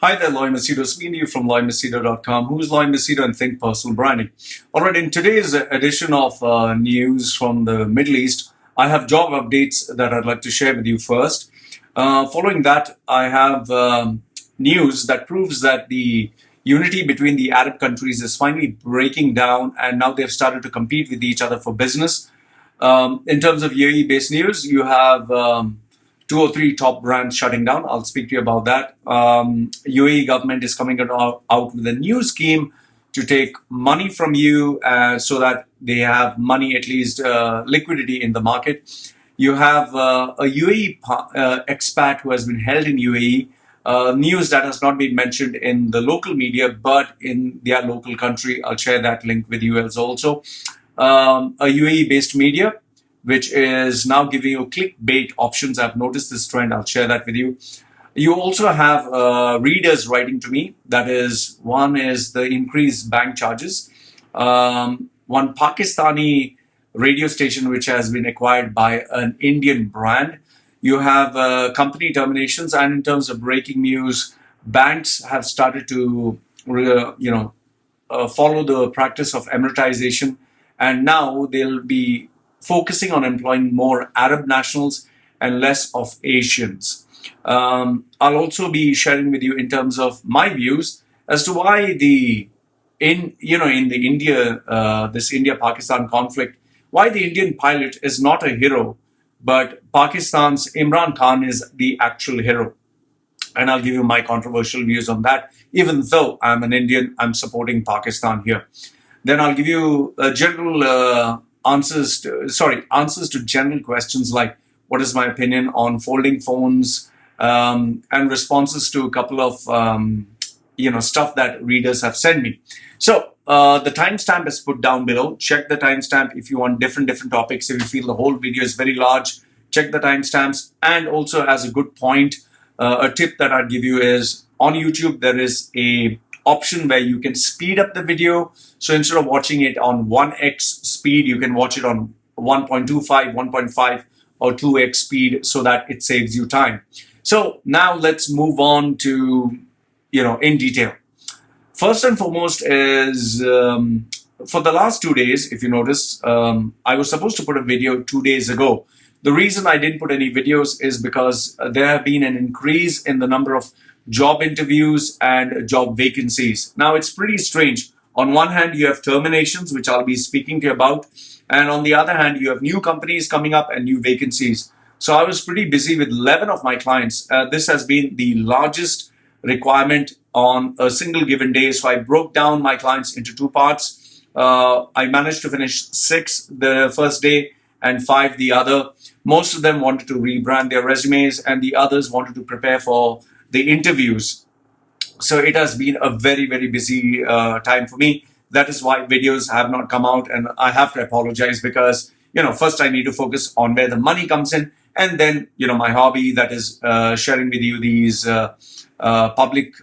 Hi there, Loy Machedo. Speaking to you from loymachedo.com. Who's Loy Machedo and Think Personal Branding? All right, in today's edition of news from the Middle East, I have job updates that I'd like to share with you first. Following that, I have news that proves that the unity between the Arab countries is finally breaking down, and now they've started to compete with each other for business. In terms of UAE-based news, you have two or three top brands shutting down. I'll speak to you about that. UAE government is coming out with a new scheme to take money from you so that they have money, at least liquidity in the market. You have a UAE expat who has been held in UAE. News that has not been mentioned in the local media, but in their local country. I'll share that link with you as also. A UAE-based media, which is now giving you clickbait options. I've noticed this trend. I'll share that with you. You also have readers writing to me. That is, one is the increased bank charges. One Pakistani radio station which has been acquired by an Indian brand. You have company terminations, and in terms of breaking news, banks have started to, follow the practice of Emiratization, and now they'll be focusing on employing more Arab nationals and less of Asians. I'll also be sharing with you in terms of my views as to why in the this India-Pakistan conflict, why the Indian pilot is not a hero, but Pakistan's Imran Khan is the actual hero. And I'll give you my controversial views on that. Even though I'm an Indian, I'm supporting Pakistan here. Then I'll give you general answers to general questions like what is my opinion on folding phones, and responses to a couple of stuff that readers have sent me. So the timestamp is put down below. Check the timestamp if you want different topics. If you feel the whole video is very large, check the timestamps. And also, as a good point, a tip that I'd give you is on YouTube there is a option where you can speed up the video. So instead of watching it on 1x speed, you can watch it on 1.25, 1.5 or 2x speed so that it saves you time. So now let's move on to, in detail. First and foremost is, for the last 2 days, if you notice, I was supposed to put a video 2 days ago. The reason I didn't put any videos is because there have been an increase in the number of job interviews and job vacancies. Now, it's pretty strange. On one hand, you have terminations, which I'll be speaking to you about. And on the other hand, you have new companies coming up and new vacancies. So I was pretty busy with 11 of my clients. This has been the largest requirement on a single given day. So I broke down my clients into two parts. I managed to finish 6 the first day and 5 the other. Most of them wanted to rebrand their resumes and the others wanted to prepare for the interviews. So it has been a very, very busy time for me. That is why videos have not come out, and I have to apologize because, first I need to focus on where the money comes in, and then, my hobby, that is sharing with you these public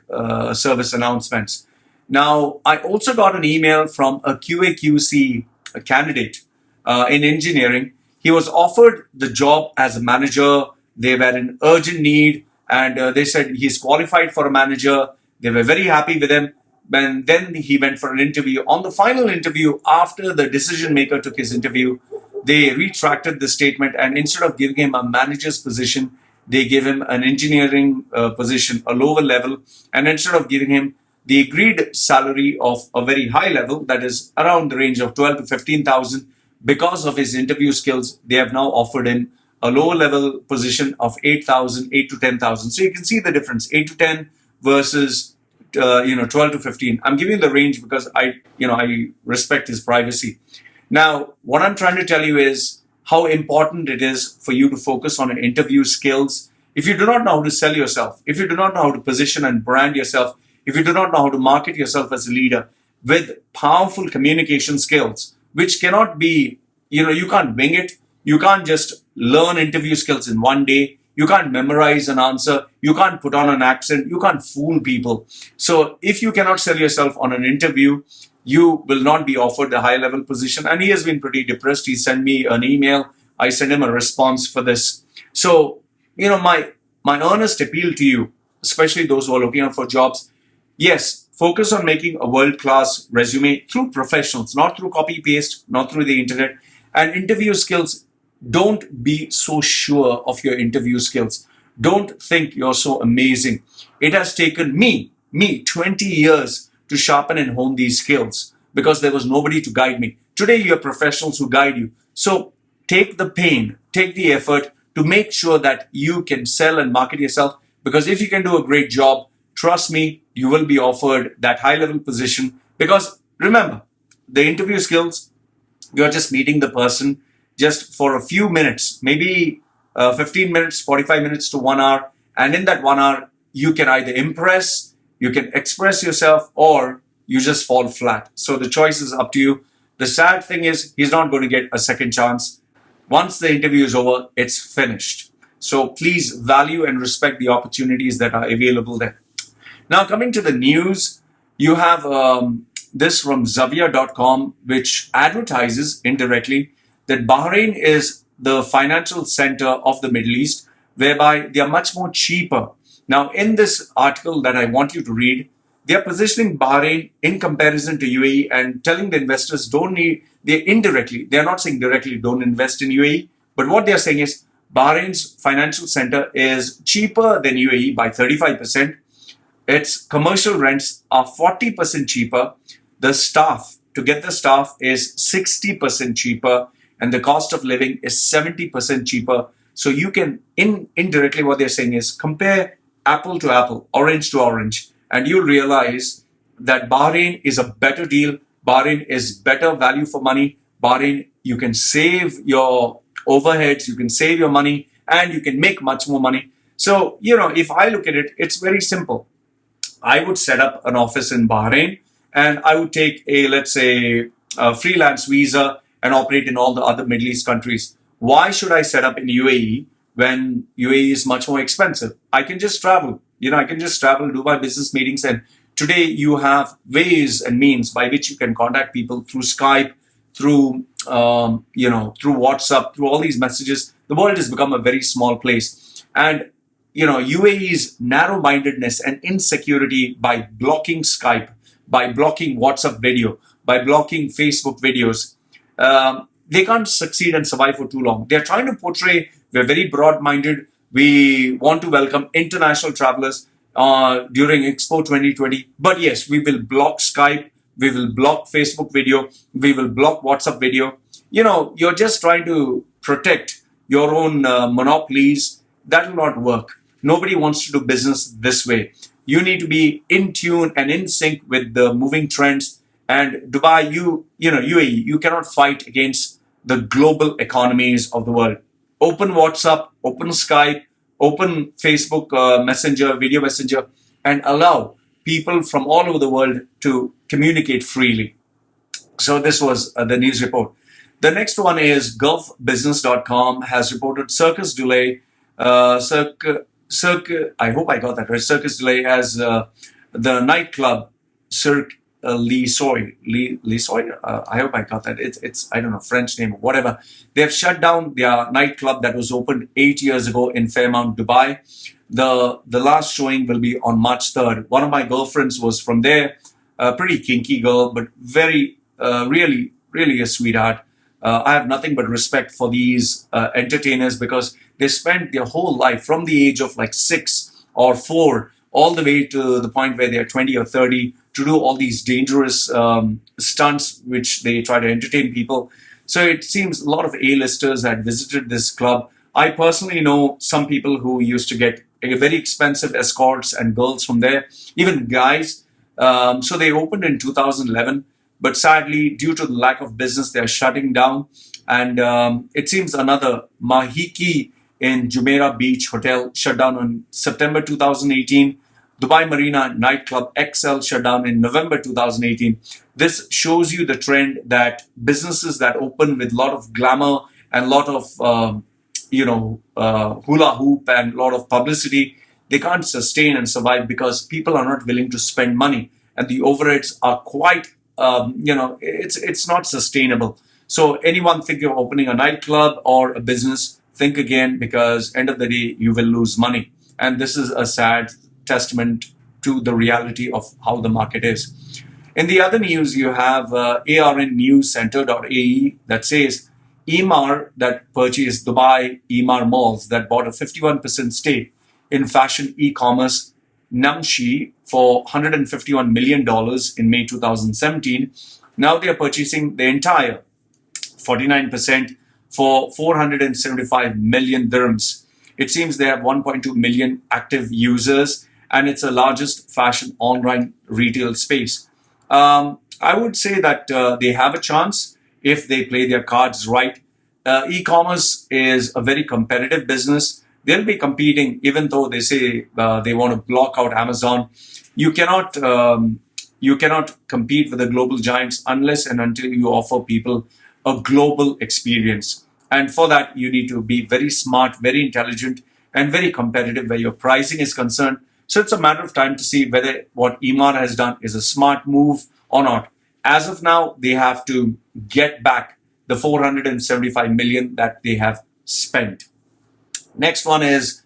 service announcements. Now, I also got an email from a QA/QC candidate in engineering. He was offered the job as a manager. They were in urgent need, and they said he's qualified for a manager. They were very happy with him. And then he went for an interview. On the final interview, after the decision maker took his interview, they retracted the statement, and instead of giving him a manager's position, they gave him an engineering position, a lower level. And instead of giving him the agreed salary of a very high level, that is around the range of 12 to 15,000, because of his interview skills, they have now offered him a lower level position of 8,000, 8 to 10,000. So you can see the difference, 8 to 10 versus 12 to 15. I'm giving the range because I respect his privacy. Now, what I'm trying to tell you is how important it is for you to focus on interview skills. If you do not know how to sell yourself, if you do not know how to position and brand yourself, if you do not know how to market yourself as a leader with powerful communication skills, which cannot be, you can't wing it. You can't just learn interview skills in one day. You can't memorize an answer. You can't put on an accent. You can't fool people. So if you cannot sell yourself on an interview, you will not be offered a high level position. And he has been pretty depressed. He sent me an email. I sent him a response for this. So, my earnest appeal to you, especially those who are looking out for jobs, yes, focus on making a world-class resume through professionals, not through copy-paste, not through the internet. And interview skills, don't be so sure of your interview skills. Don't think you're so amazing. It has taken me 20 years to sharpen and hone these skills because there was nobody to guide me. Today, you have professionals who guide you. So take the pain, take the effort to make sure that you can sell and market yourself. Because if you can do a great job, trust me, you will be offered that high level position. Because remember, the interview skills, you're just meeting the person just for a few minutes, maybe 15 minutes, 45 minutes to 1 hour. And in that 1 hour, you can either impress, you can express yourself, or you just fall flat. So the choice is up to you. The sad thing is, he's not going to get a second chance. Once the interview is over, it's finished. So please value and respect the opportunities that are available there. Now, coming to the news, you have this from Zavia.com, which advertises indirectly that Bahrain is the financial center of the Middle East, whereby they are much more cheaper. Now, in this article that I want you to read, they are positioning Bahrain in comparison to UAE and telling the investors they're not saying directly don't invest in UAE, but what they're saying is Bahrain's financial center is cheaper than UAE by 35%. Its commercial rents are 40% cheaper. The staff, to get the staff, is 60% cheaper, and the cost of living is 70% cheaper. So you can, indirectly, what they're saying is compare apple to apple, orange to orange, and you'll realize that Bahrain is a better deal. Bahrain is better value for money. Bahrain, you can save your overheads, you can save your money, and you can make much more money. So, if I look at it, it's very simple. I would set up an office in Bahrain and I would take let's say, a freelance visa and operate in all the other Middle East countries. Why should I set up in UAE when UAE is much more expensive? I can just travel. I can just travel, do my business meetings. And today you have ways and means by which you can contact people through Skype, through, through WhatsApp, through all these messages. The world has become a very small place. And UAE's narrow-mindedness and insecurity by blocking Skype, by blocking WhatsApp video, by blocking Facebook videos, they can't succeed and survive for too long. They're trying to portray we're very broad-minded. We want to welcome international travelers during Expo 2020. But yes, we will block Skype. We will block Facebook video. We will block WhatsApp video. You're just trying to protect your own monopolies. That will not work. Nobody wants to do business this way. You need to be in tune and in sync with the moving trends. And Dubai, UAE, you cannot fight against the global economies of the world. Open WhatsApp, open Skype, open Facebook Messenger, video messenger, and allow people from all over the world to communicate freely. So this was the news report. The next one is gulfbusiness.com has reported Circus Delay. I hope I got that right. Circus Delay as the nightclub Cirque Lisoy. I hope I got that. It's I don't know, French name or whatever. They have shut down their nightclub that was opened 8 years ago in Fairmount, Dubai. The last showing will be on March 3rd. One of my girlfriends was from there. A pretty kinky girl, but very really a sweetheart. I have nothing but respect for these entertainers because they spent their whole life from the age of like 6 or 4 all the way to the point where they're 20 or 30 to do all these dangerous stunts which they try to entertain people. So it seems a lot of A-listers had visited this club. I personally know some people who used to get very expensive escorts and girls from there, even guys. So they opened in 2011. But sadly, due to the lack of business, they are shutting down. And it seems another Mahiki in Jumeirah Beach Hotel shut down in September 2018. Dubai Marina nightclub XL shut down in November 2018. This shows you the trend that businesses that open with a lot of glamour and a lot of hula hoop and a lot of publicity, they can't sustain and survive because people are not willing to spend money. And the overheads are quite it's not sustainable. So anyone thinking of opening a nightclub or a business, think again because end of the day, you will lose money. And this is a sad testament to the reality of how the market is. In the other news, you have arnnewscenter.ae that says Emaar that purchased Dubai Emaar Malls that bought a 51% stake in fashion e-commerce Namshi for $151 million in May 2017. Now they are purchasing the entire 49% for 475 million dirhams. It seems they have 1.2 million active users, and it's the largest fashion online retail space. I would say that they have a chance if they play their cards right. E-commerce is a very competitive business. They'll be competing, even though they say they want to block out Amazon. You cannot compete with the global giants unless and until you offer people a global experience. And for that, you need to be very smart, very intelligent, and very competitive where your pricing is concerned. So it's a matter of time to see whether what Emaar has done is a smart move or not. As of now, they have to get back the 475 million that they have spent. Next one is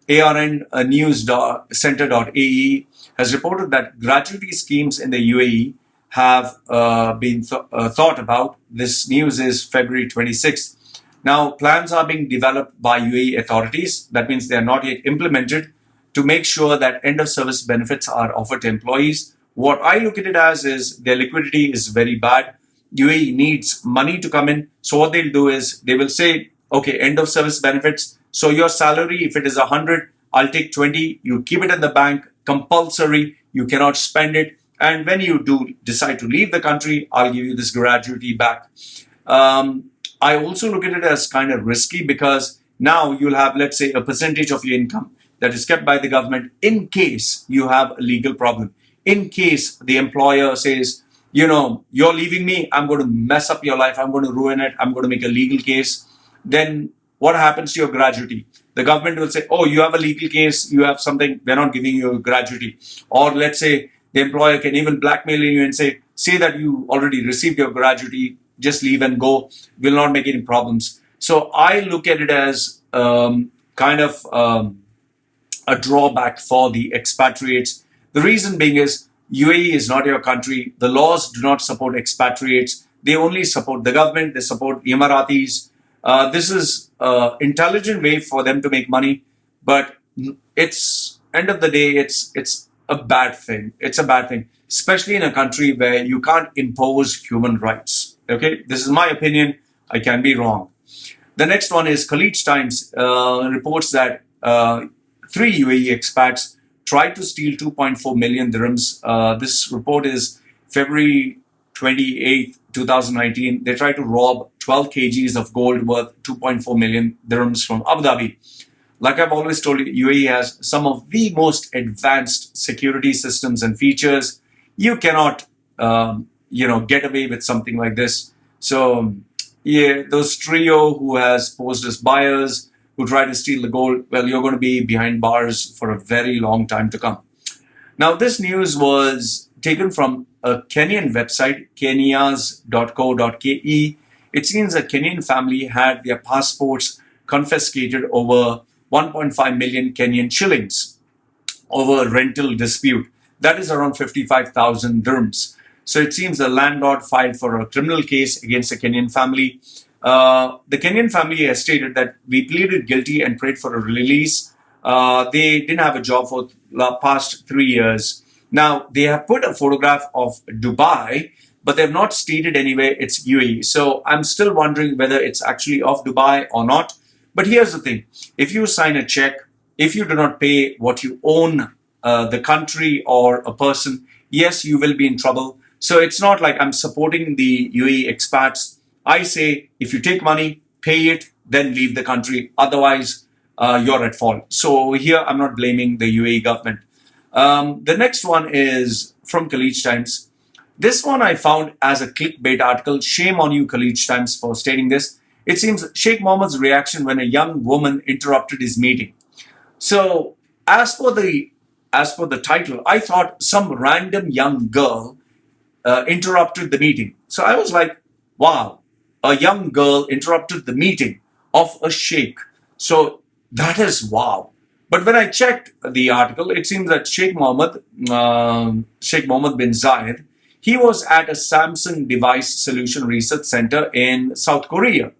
arnnewscenter.ae has reported that gratuity schemes in the UAE have been thought about. This news is February 26th. Now, plans are being developed by UAE authorities. That means they are not yet implemented to make sure that end-of-service benefits are offered to employees. What I look at it as is their liquidity is very bad. UAE needs money to come in. So what they'll do is they will say, okay, end-of-service benefits. So your salary, if it is 100, I'll take 20. You keep it in the bank, compulsory. You cannot spend it. And when you do decide to leave the country, I'll give you this gratuity back. I also look at it as kind of risky because now you'll have, let's say, a percentage of your income that is kept by the government in case you have a legal problem. In case the employer says, you're leaving me, I'm going to mess up your life, I'm going to ruin it, I'm going to make a legal case, then what happens to your gratuity? The government will say, oh, you have a legal case, you have something, we're not giving you a gratuity. Or let's say the employer can even blackmail you and say that you already received your gratuity, just leave and go, will not make any problems. So I look at it as kind of a drawback for the expatriates. The reason being is UAE is not your country. The laws do not support expatriates. They only support the government. They support the Emiratis. This is an intelligent way for them to make money, but it's end of the day, it's a bad thing. It's a bad thing, especially in a country where you can't impose human rights. Okay, this is my opinion. I can be wrong. The next one is Khaleej Times reports that 3 UAE expats tried to steal 2.4 million dirhams. This report is February 28th, 2019. They tried to rob 12 kgs of gold worth 2.4 million dirhams from Abu Dhabi. Like I've always told you, UAE has some of the most advanced security systems and features. You cannot, get away with something like this. So, yeah, those trio who has posed as buyers, who try to steal the gold, well, you're going to be behind bars for a very long time to come. Now, this news was taken from a Kenyan website, kenyas.co.ke. It seems a Kenyan family had their passports confiscated over 1.5 million Kenyan shillings over a rental dispute. That is around 55,000 dirhams. So it seems the landlord filed for a criminal case against the Kenyan family. The Kenyan family has stated that we pleaded guilty and prayed for a release. They didn't have a job for the past 3 years. Now, they have put a photograph of Dubai, but they've not stated anywhere it's UAE. So I'm still wondering whether it's actually of Dubai or not. But here's the thing. If you sign a check, if you do not pay what you own the country or a person, yes, you will be in trouble. So it's not like I'm supporting the UAE expats. I say, if you take money, pay it, then leave the country. Otherwise, you're at fault. So here, I'm not blaming the UAE government. The next one is from Khaleej Times. This one I found as a clickbait article. Shame on you, Khaleej Times, for stating this. It seems Sheikh Mohammed's reaction when a young woman interrupted his meeting. So, as for the title, I thought some random young girl interrupted the meeting. So I was like, wow, a young girl interrupted the meeting of a sheikh. So that is wow. But when I checked the article, it seems that Sheikh Mohammed bin Zayed, he was at a Samsung Device Solution Research Center in South Korea,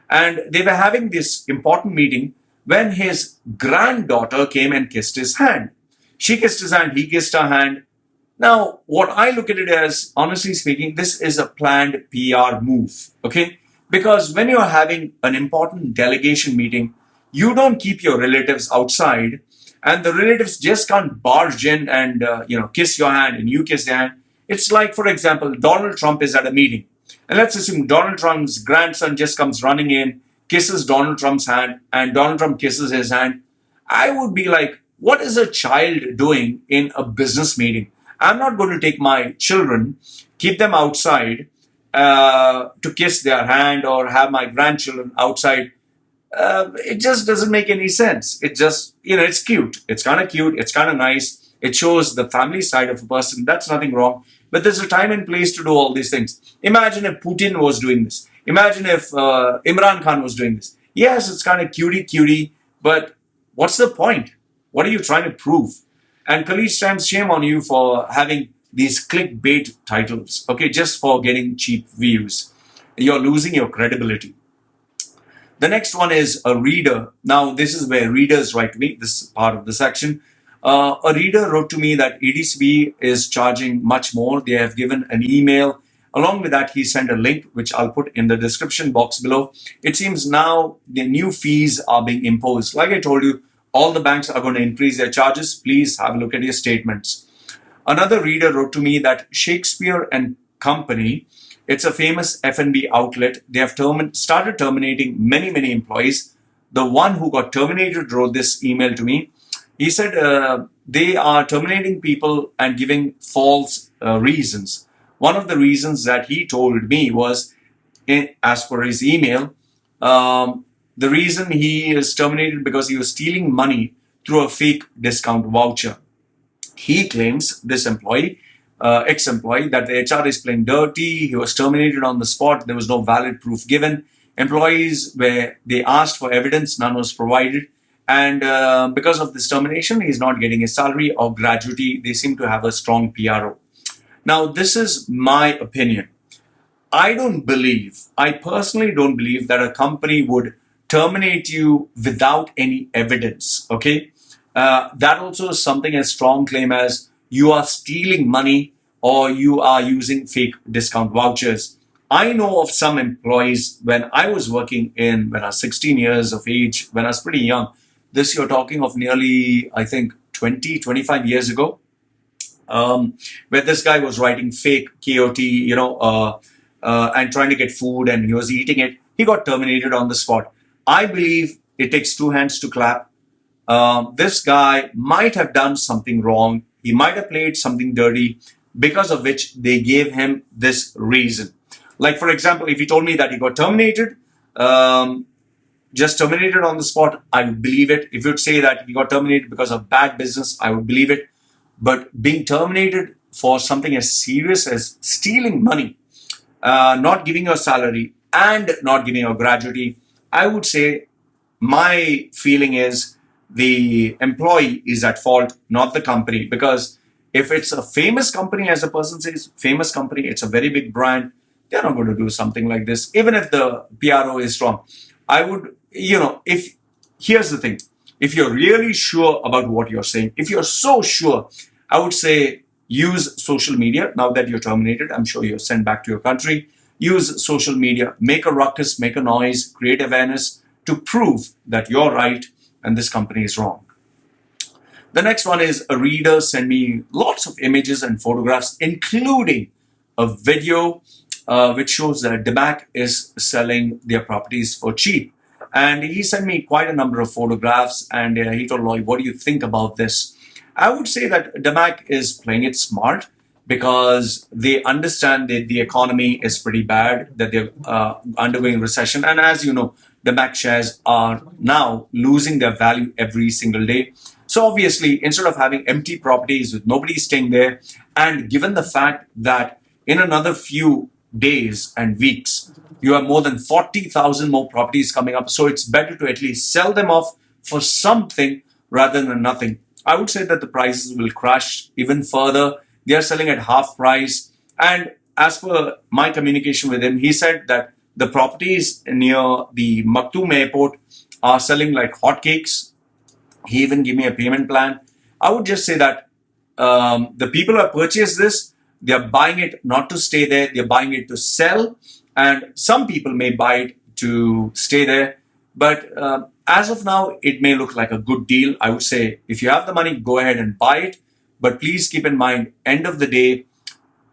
and they were having this important meeting when his granddaughter came and kissed his hand. She kissed his hand, he kissed her hand. Now, what I look at it as, honestly speaking, this is a planned PR move, okay? Because when you're having an important delegation meeting, you don't keep your relatives outside, and the relatives just can't barge in and kiss your hand and you kiss their hand. It's like, for example, Donald Trump is at a meeting, and let's assume Donald Trump's grandson just comes running in, kisses Donald Trump's hand, and Donald Trump kisses his hand. I would be like, what is a child doing in a business meeting? I'm not going to take my children, keep them outside to kiss their hand, or have my grandchildren outside. It just doesn't make any sense. It just, it's cute. It's kind of cute. It's kind of nice. It shows the family side of a person. That's nothing wrong. But there's a time and place to do all these things. Imagine if Putin was doing this. Imagine if Imran Khan was doing this. Yes, it's kind of cutie, but what's the point? What are you trying to prove? And Khalid Times, shame on you for having these clickbait titles, okay, just for getting cheap views. You're losing your credibility. The next one is a reader. Now, this is where readers write to me. This is part of the section. A reader wrote to me that ADCB is charging much more. They have given an email. Along with that, he sent a link, which I'll put in the description box below. It seems now the new fees are being imposed. Like I told you, all the banks are going to increase their charges. Please have a look at your statements. Another reader wrote to me that Shakespeare and Company, it's a famous F&B outlet. They have started terminating many employees. The one who got terminated wrote this email to me. He said they are terminating people and giving false reasons. One of the reasons that he told me was, as per his email, the reason he is terminated because he was stealing money through a fake discount voucher. He claims, this employee, ex-employee, that the HR is playing dirty. He was terminated on the spot. There was no valid proof given. Employees, where they asked for evidence, none was provided. And because of this termination, he's not getting his salary or gratuity. They seem to have a strong PRO. Now, this is my opinion. I personally don't believe that a company would terminate you without any evidence, okay? That also is something as strong claim as you are stealing money or you are using fake discount vouchers. I know of some employees when I was when I was 16 years of age, when I was pretty young. This you're talking of nearly, I think, 25 years ago, where this guy was writing fake KOT, and trying to get food, and he was eating it. He got terminated on the spot. I believe it takes two hands to clap. This guy might have done something wrong. He might have played something dirty, because of which they gave him this reason. Like, for example, if he told me that he got terminated, just terminated on the spot, I would believe it. If you'd say that he got terminated because of bad business, I would believe it. But being terminated for something as serious as stealing money, not giving your salary, and not giving your gratuity, I would say my feeling is the employee is at fault, not the company. Because if it's a famous company, as a person says, famous company, it's a very big brand, they're not going to do something like this, even if the PRO is strong. I would, here's the thing. If you're really sure about what you're saying, if you're so sure, I would say use social media. Now that you're terminated, I'm sure you're sent back to your country. Use social media, make a ruckus, make a noise, create awareness to prove that you're right and this company is wrong. The next one is a reader sent me lots of images and photographs, including a video which shows that DMAC is selling their properties for cheap. And he sent me quite a number of photographs, and he told Lloyd, what do you think about this? I would say that DMAC is playing it smart, because they understand that the economy is pretty bad, that they're undergoing recession. And as you know, DMAC shares are now losing their value every single day. So obviously, instead of having empty properties with nobody staying there, and given the fact that in another few days and weeks, you have more than 40,000 more properties coming up, so it's better to at least sell them off for something rather than nothing. I would say that the prices will crash even further. They are selling at half price. And as per my communication with him, he said that the properties near the Maktoum airport are selling like hotcakes. He even gave me a payment plan. I would just say that the people who have purchased this, they are buying it not to stay there, they're buying it to sell. And some people may buy it to stay there. But as of now, it may look like a good deal. I would say if you have the money, go ahead and buy it. But please keep in mind, end of the day,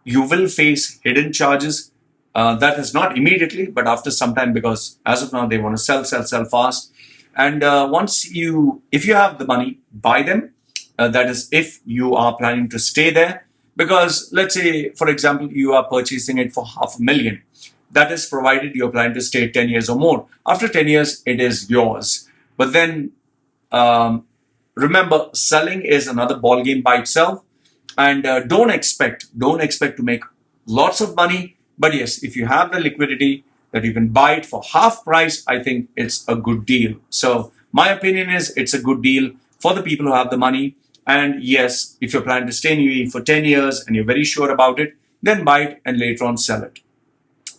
you will face hidden charges. That is not immediately, but after some time, because as of now, they want to sell fast. And if you have the money, buy them. That is, if you are planning to stay there. Because let's say, for example, you are purchasing it for $500,000. That is provided you're planning to stay 10 years or more. After 10 years, it is yours. But then remember, selling is another ball game by itself. And don't expect to make lots of money. But yes, if you have the liquidity that you can buy it for half price, I think it's a good deal. So my opinion is it's a good deal for the people who have the money. And yes, if you're planning to stay in UAE for 10 years and you're very sure about it, then buy it and later on sell it.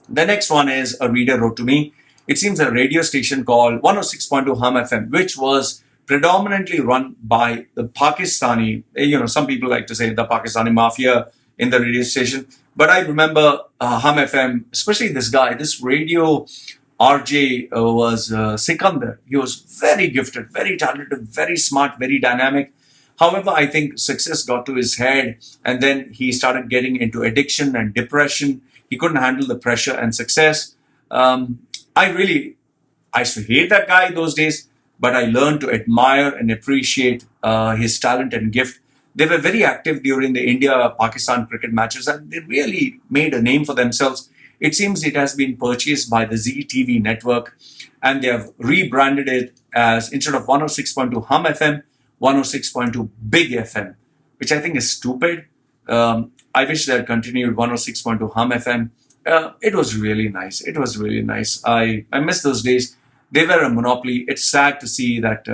The next one is a reader wrote to me. It seems a radio station called 106.2 Hum FM, which was predominantly run by the Pakistani, some people like to say the Pakistani mafia in the radio station. But I remember Hum FM, especially this radio RJ was Sikandar. He was very gifted, very talented, very smart, very dynamic. However, I think success got to his head and then he started getting into addiction and depression. He couldn't handle the pressure and success. I used to hate that guy those days, but I learned to admire and appreciate his talent and gift. They were very active during the India-Pakistan cricket matches and they really made a name for themselves. It seems it has been purchased by the Zee TV network and they have rebranded it as, instead of 106.2 Hum FM, 106.2 Big FM, which I think is stupid. I wish they had continued 106.2 Hum FM. It was really nice. I miss those days. They were a monopoly. It's sad to see that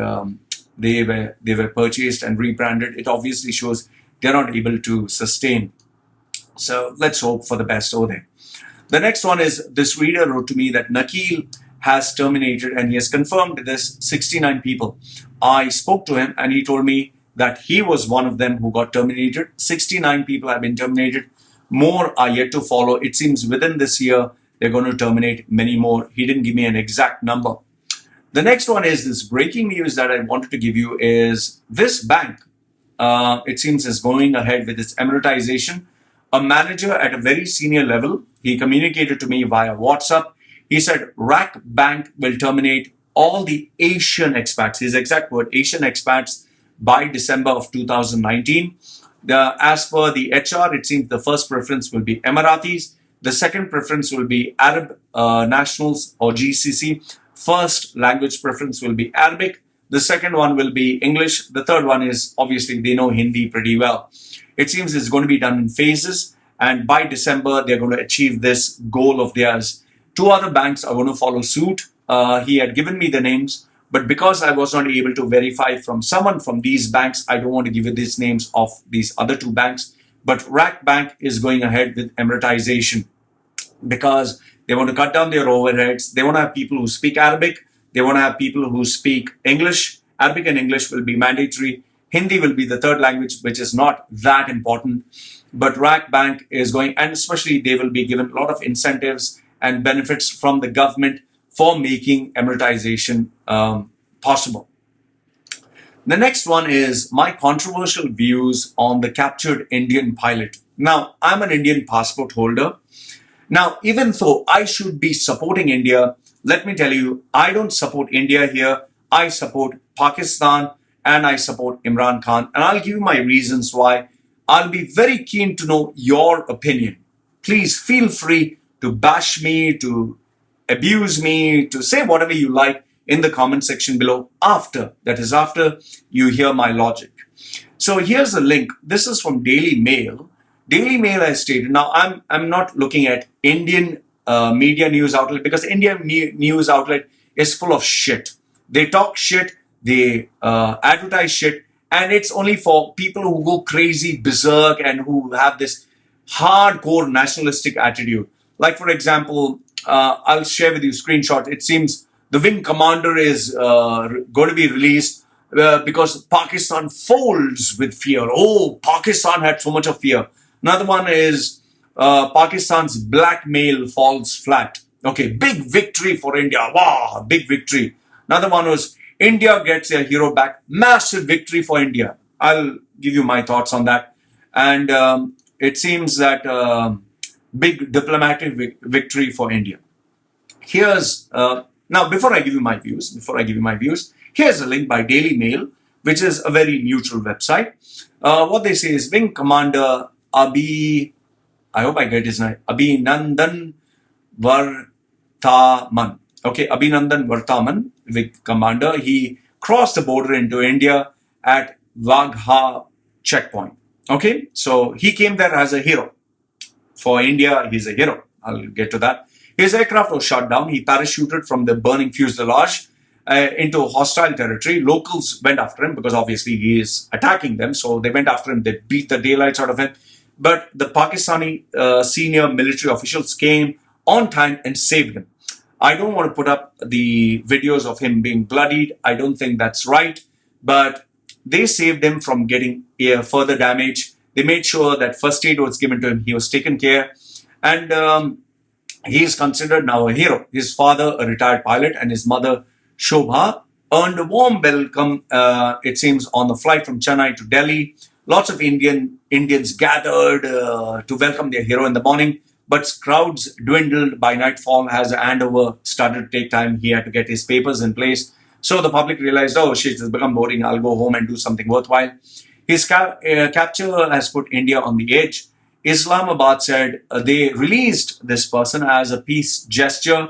they were purchased and rebranded. It obviously shows they're not able to sustain. So let's hope for the best over there. The next one is, this reader wrote to me that Nakil has terminated and he has confirmed this 69 people. I spoke to him and he told me that he was one of them who got terminated. 69 people have been terminated. More are yet to follow. It seems within this year, they're going to terminate many more. He didn't give me an exact number. The next one is this breaking news that I wanted to give you is this bank, it seems, is going ahead with its Emiratization. A manager at a very senior level, he communicated to me via WhatsApp. He said, RAC Bank will terminate all the Asian expats, his exact word, Asian expats, by December of 2019. As per the HR, it seems the first preference will be Emiratis. The second preference will be Arab nationals or GCC. First language preference will be Arabic. The second one will be English. The third one is, obviously, they know Hindi pretty well. It seems it's going to be done in phases. And by December, they're going to achieve this goal of theirs. Two other banks are going to follow suit. He had given me the names, but because I was not able to verify from someone from these banks, I don't want to give you these names of these other two banks. But RAC Bank is going ahead with Emiratization because they want to cut down their overheads. They want to have people who speak Arabic. They want to have people who speak English. Arabic and English will be mandatory. Hindi will be the third language, which is not that important. But RAC Bank is going, and especially they will be given a lot of incentives and benefits from the government for making Emiratization possible. The next one is my controversial views on the captured Indian pilot. Now, I'm an Indian passport holder. Now, even though I should be supporting India, let me tell you, I don't support India here. I support Pakistan and I support Imran Khan. And I'll give you my reasons why. I'll be very keen to know your opinion. Please feel free to bash me, to abuse me, to say whatever you like in the comment section below after you hear my logic. So here's the link. This is from Daily Mail. Daily Mail has stated, now I'm not looking at Indian media news outlet because Indian news outlet is full of shit. They talk shit. they advertise shit, and it's only for people who go crazy, berserk, and who have this hardcore nationalistic attitude. Like, for example, I'll share with you a screenshot. It seems the wing commander is going to be released because Pakistan folds with fear. Oh, Pakistan had so much of fear. Another one is Pakistan's blackmail falls flat. Okay, big victory for India. Wow, big victory. Another one was India gets their hero back. Massive victory for India. I'll give you my thoughts on that. And it seems that big diplomatic victory for India. Here's now before I give you my views, here's a link by Daily Mail, which is a very neutral website. What they say is Wing Commander I hope I get his name, Abhinandan Varthaman. Okay, Abhinandan Varthaman, Wing Commander, he crossed the border into India at Wagha checkpoint. Okay, so he came there as a hero. For India, he's a hero. I'll get to that. His aircraft was shot down. He parachuted from the burning fuselage into hostile territory. Locals went after him because obviously he is attacking them. So they went after him. They beat the daylights out of him. But the Pakistani senior military officials came on time and saved him. I don't want to put up the videos of him being bloodied. I don't think that's right. But they saved him from getting further damage. They made sure that first aid was given to him. He was taken care. And he is considered now a hero. His father, a retired pilot, and his mother, Shobha, earned a warm welcome, it seems, on the flight from Chennai to Delhi. Lots of Indians gathered to welcome their hero in the morning. But crowds dwindled by nightfall as the handover started to take time. He had to get his papers in place. So the public realized, oh shit, it's become boring. I'll go home and do something worthwhile. His capture has put India on the edge. Islamabad said they released this person as a peace gesture,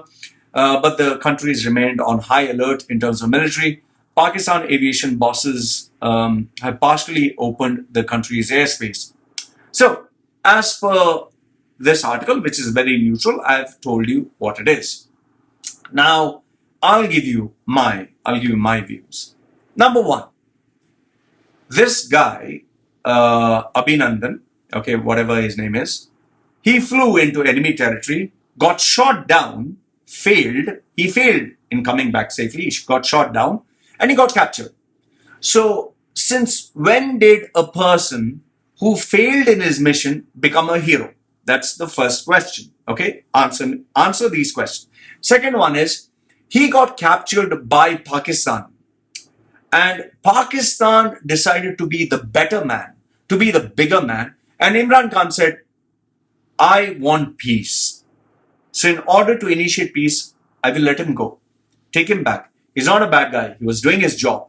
but the countries remained on high alert in terms of military. Pakistan aviation bosses have partially opened the country's airspace. So, as per this article, which is very neutral, I've told you what it is. Now, I'll give you my views. Number one, this guy, Abhinandan, okay, whatever his name is, he flew into enemy territory, got shot down, failed. He failed in coming back safely. He got shot down and he got captured. So, since when did a person who failed in his mission become a hero? That's the first question. Okay, answer these questions. Second one is, he got captured by Pakistan. And Pakistan decided to be the better man, to be the bigger man. And Imran Khan said, I want peace. So in order to initiate peace, I will let him go. Take him back. He's not a bad guy. He was doing his job.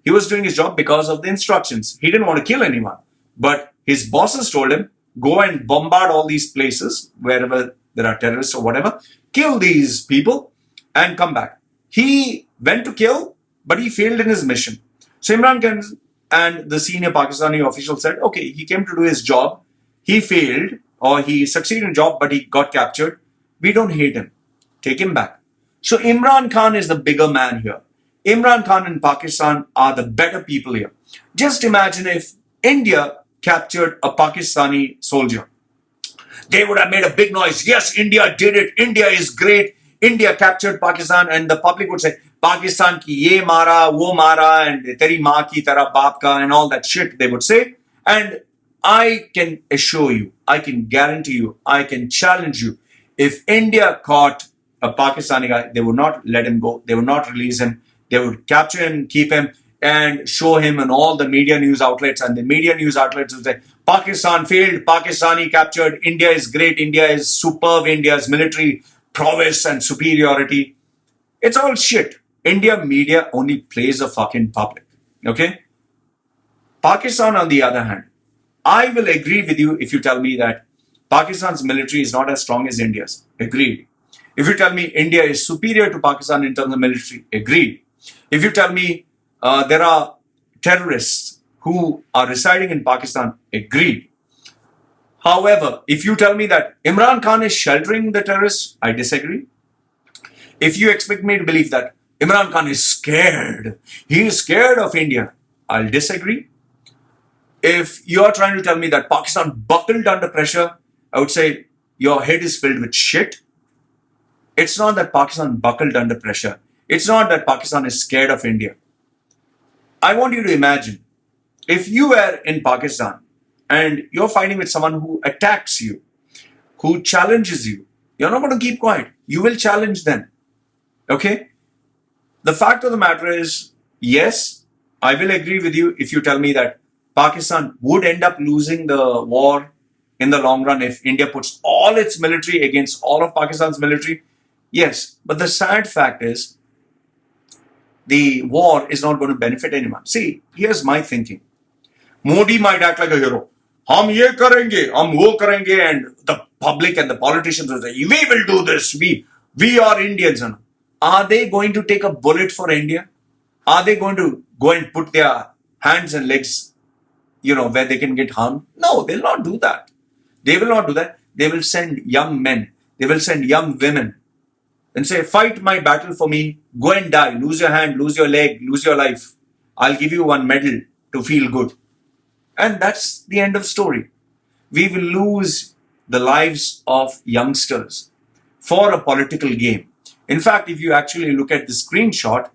He was doing his job because of the instructions. He didn't want to kill anyone. But his bosses told him, go and bombard all these places, wherever there are terrorists or whatever. Kill these people and come back. He went to kill, but he failed in his mission. So Imran Khan and the senior Pakistani official said, okay, he came to do his job. He failed or he succeeded in his job, but he got captured. We don't hate him. Take him back. So Imran Khan is the bigger man here. Imran Khan and Pakistan are the better people here. Just imagine if India captured a Pakistani soldier. They would have made a big noise. Yes, India did it. India is great. India captured Pakistan, and the public would say, Pakistan ki ye mara, wo mara, and teri maa ki tera baap ka, and all that shit they would say. And I can assure you, I can guarantee you, I can challenge you, if India caught a Pakistani guy, they would not let him go. They would not release him. They would capture him, keep him, and show him in all the media news outlets. And the media news outlets would say, Pakistan failed, Pakistani captured, India is great, India is superb, India's military prowess and superiority. It's all shit. India media only plays a fucking public. Okay? Pakistan, on the other hand, I will agree with you if you tell me that Pakistan's military is not as strong as India's. Agreed. If you tell me India is superior to Pakistan in terms of military, agreed. If you tell me there are terrorists who are residing in Pakistan, agreed. However, if you tell me that Imran Khan is sheltering the terrorists, I disagree. If you expect me to believe that Imran Khan is scared. He is scared of India. I'll disagree. If you're trying to tell me that Pakistan buckled under pressure, I would say your head is filled with shit. It's not that Pakistan buckled under pressure. It's not that Pakistan is scared of India. I want you to imagine if you were in Pakistan and you're fighting with someone who attacks you, who challenges you, you're not going to keep quiet. You will challenge them. Okay? The fact of the matter is, yes, I will agree with you if you tell me that Pakistan would end up losing the war in the long run if India puts all its military against all of Pakistan's military. Yes, but the sad fact is, the war is not going to benefit anyone. See, here's my thinking. Modi might act like a hero. Hum ye karenge, hum wo karenge, and the public and the politicians will say, we will do this, we are Indians. Are they going to take a bullet for India? Are they going to go and put their hands and legs, where they can get harmed? No, they'll not do that. They will not do that. They will send young men. They will send young women and say, fight my battle for me. Go and die. Lose your hand, lose your leg, lose your life. I'll give you one medal to feel good. And that's the end of story. We will lose the lives of youngsters for a political game. In fact, if you actually look at the screenshot,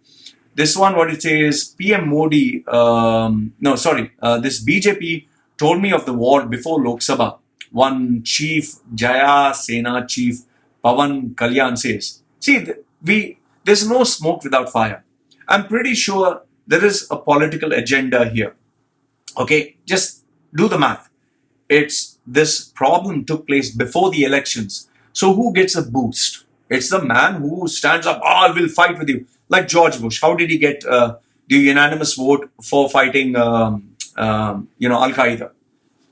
this one, what it says, PM Modi, this BJP told me of the war before Lok Sabha. One chief, Jaya Sena chief, Pawan Kalyan says, see, there's no smoke without fire. I'm pretty sure there is a political agenda here. Okay, just do the math. This problem took place before the elections. So who gets a boost? It's the man who stands up, I will fight with you. Like George Bush. How did he get the unanimous vote for fighting, Al-Qaeda?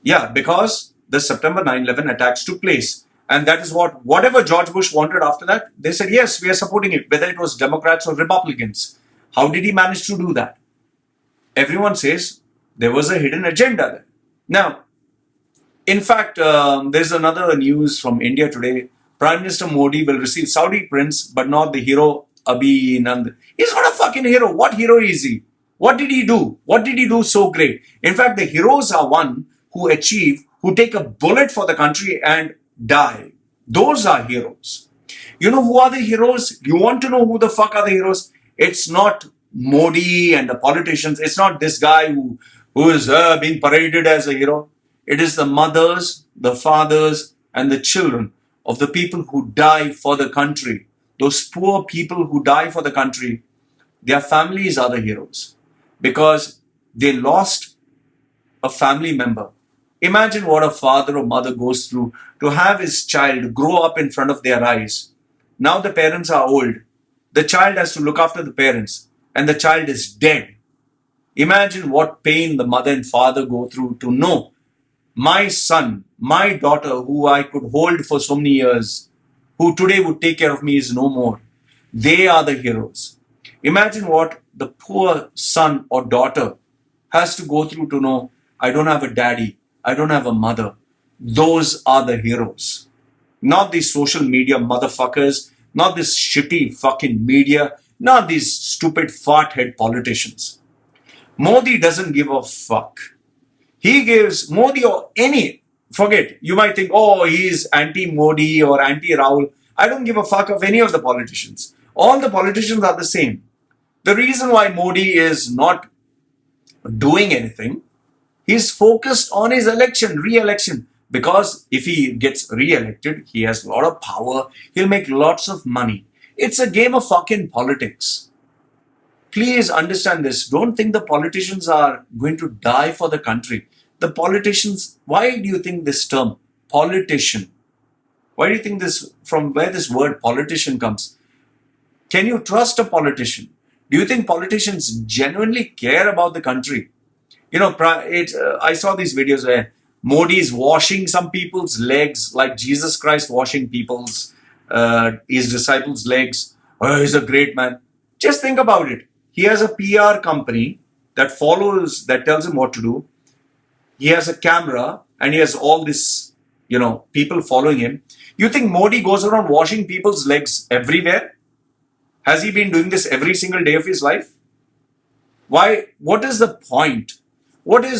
Yeah, because the September 9/11 attacks took place. And that is whatever George Bush wanted after that, they said, yes, we are supporting it, whether it was Democrats or Republicans. How did he manage to do that? Everyone says there was a hidden agenda there. Now, in fact, there's another news from India today. Prime Minister Modi will receive Saudi prince, but not the hero Abhinandan. He's not a fucking hero. What hero is he? What did he do? What did he do so great? In fact, the heroes are one who take a bullet for the country and die. Those are heroes. You know who are the heroes? You want to know who the fuck are the heroes? It's not Modi and the politicians. It's not this guy who is being paraded as a hero. It is the mothers, the fathers, and the children of the people who die for the country. Those poor people who die for the country, their families are the heroes because they lost a family member. Imagine what a father or mother goes through to have his child grow up in front of their eyes. Now the parents are old. The child has to look after the parents and the child is dead. Imagine what pain the mother and father go through to know my son, my daughter, who I could hold for so many years, who today would take care of me, is no more. They are the heroes. Imagine what the poor son or daughter has to go through to know, I don't have a daddy, I don't have a mother. Those are the heroes. Not these social media motherfuckers, not this shitty fucking media, not these stupid fart-head politicians. Modi doesn't give a fuck. He gives Modi or forget, you might think, he's anti-Modi or anti-Rahul. I don't give a fuck of any of the politicians. All the politicians are the same. The reason why Modi is not doing anything, he's focused on his re-election. Because if he gets re-elected, he has a lot of power. He'll make lots of money. It's a game of fucking politics. Please understand this. Don't think the politicians are going to die for the country. The politicians, why do you think this term, politician? Why do you think from where this word politician comes? Can you trust a politician? Do you think politicians genuinely care about the country? I saw these videos where Modi is washing some people's legs like Jesus Christ washing his disciples' legs. Oh, he's a great man. Just think about it. He has a PR company that tells him what to do. He has a camera and he has all this, people following him. You think Modi goes around washing people's legs everywhere? Has he been doing this every single day of his life? Why? What is the point? What are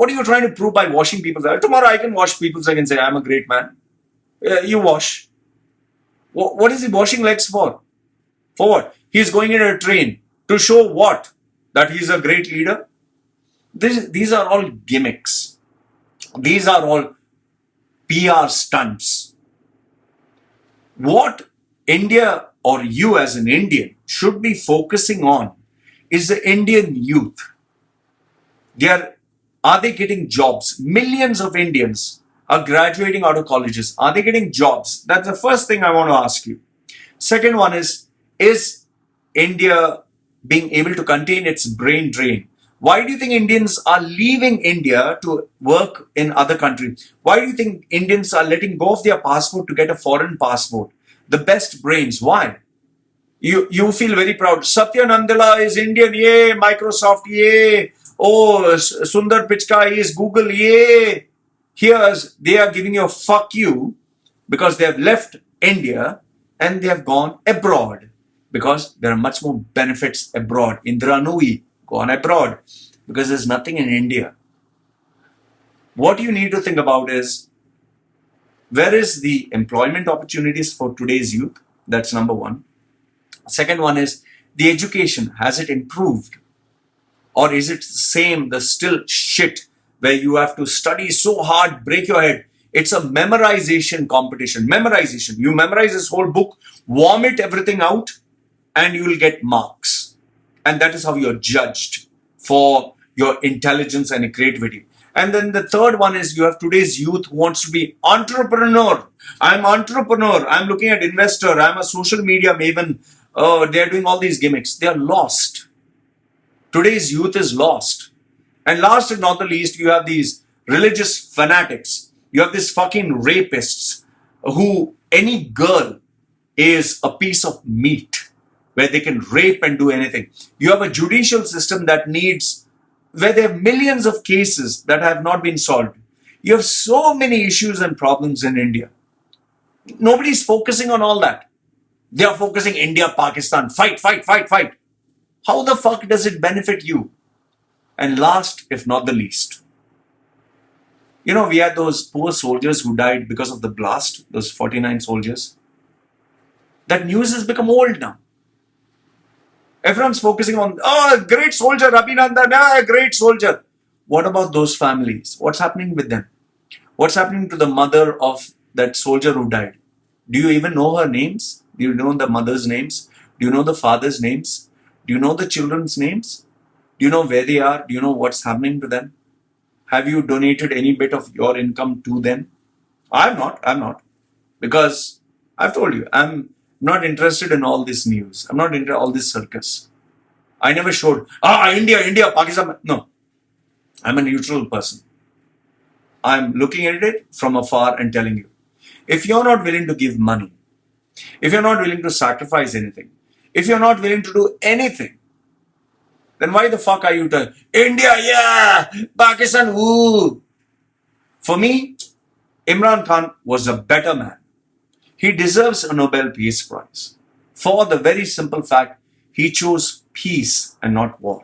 you trying to prove by washing people's hair? Tomorrow I can wash people's legs and say I'm a great man. You wash. What is he washing legs for? For what? He's going in a train to show what? That he's a great leader? These are all gimmicks. These are all PR stunts. What India or you as an Indian should be focusing on is the Indian youth. Are they getting jobs? Millions of Indians are graduating out of colleges. Are they getting jobs? That's the first thing I want to ask you. Second one is India being able to contain its brain drain? Why do you think Indians are leaving India to work in other countries? Why do you think Indians are letting go of their passport to get a foreign passport? The best brains. Why? You feel very proud. Satya Nadella is Indian. Yay. Microsoft. Yay. Oh, Sundar Pichai is Google. Yay. Here they are giving you a fuck you because they have left India and they have gone abroad because there are much more benefits abroad. Indra Nooyi, gone abroad because there's nothing in India. What you need to think about is, where is the employment opportunities for today's youth? That's number one. Second one is the education. Has it improved? Or is it the same, the still shit where you have to study so hard, break your head? It's a memorization competition. Memorization. You memorize this whole book, vomit everything out, and you will get marks. And that is how you're judged for your intelligence and creativity. And then the third one is you have today's youth who wants to be entrepreneur. I'm entrepreneur. I'm looking at investor. I'm a social media maven. They're doing all these gimmicks. They are lost. Today's youth is lost. And last and not the least, you have these religious fanatics. You have these fucking rapists who any girl is a piece of meat where they can rape and do anything. You have a judicial system where there are millions of cases that have not been solved. You have so many issues and problems in India. Nobody's focusing on all that. They are focusing India, Pakistan, fight. How the fuck does it benefit you? And last, if not the least, we had those poor soldiers who died because of the blast, those 49 soldiers. That news has become old now. Everyone's focusing on, great soldier, Abhinandan, great soldier. What about those families? What's happening with them? What's happening to the mother of that soldier who died? Do you even know her names? Do you know the mother's names? Do you know the father's names? Do you know the children's names? Do you know where they are? Do you know what's happening to them? Have you donated any bit of your income to them? I'm not. Because I've told you, I'm not interested in all this news. I'm not into all this circus. I never showed, India, Pakistan. No. I'm a neutral person. I'm looking at it from afar and telling you, if you're not willing to give money, if you're not willing to sacrifice anything, if you're not willing to do anything, then why the fuck are you telling India, yeah, Pakistan, woo? For me, Imran Khan was a better man. He deserves a Nobel Peace Prize for the very simple fact he chose peace and not war.